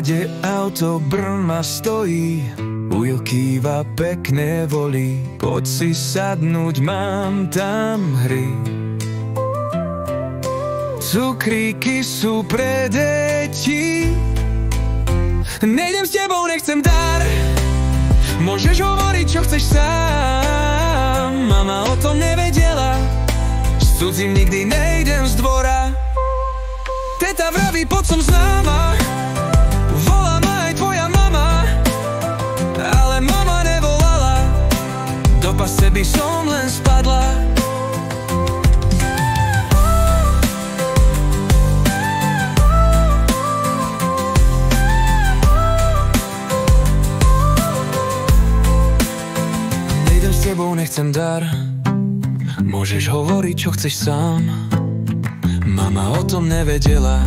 záhrade auto Brna stojí, Ujo kýva pekne volí, poď si sadnúť, mám tam hry. Cukríky sú pre deti, nejdem s tebou, nechcem dar, môžeš hovoriť, čo chceš sám. Mama o tom nevedela, s cudzím nikdy nejdem z dvora. Teta vraví, poď som známa, volá ma aj tvoja mama, ale mama nevolala, do pase by som len spadla. Nejdem s tebou, nechcem dar, môžeš hovoriť, čo chceš sám. Mama o tom nevedela,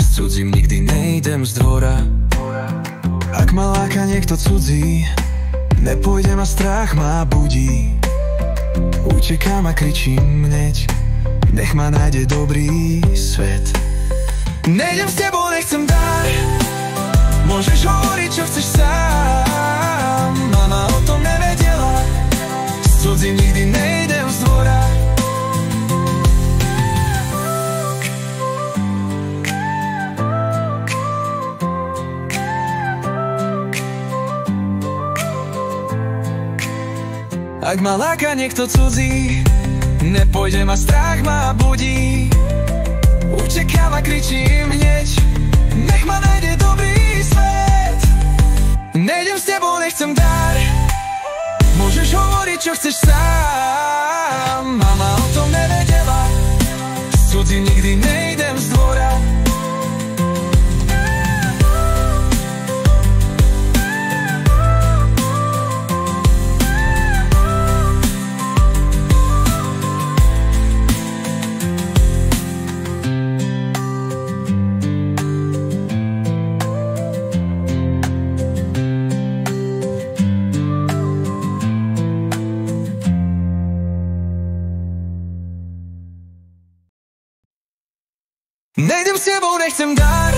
s cudzím nikdy nejdem z dvora. Ak ma láka niekto cudzí, nepôjdem a strach ma budí. Utekám a kričím hneď, nech ma nájde dobrý svet. Nejdem s tebou, nechcem dar, môžeš hovoriť, čo chceš sám. Mama o tom nevedela, s cudzím nikdy nejdem z dvora. Ak ma láka niekto cudzí, nepôjdem a strach ma budí. Utekám a kričím hneď, nech ma nájde dobrý svet. Nejdem s tebou, nechcem dar, môžeš hovoriť, čo chceš sám. Mama o tom nevedela, s cudzím nikdy nejdem z dvora. Nejdem s tebou, nechcem dar,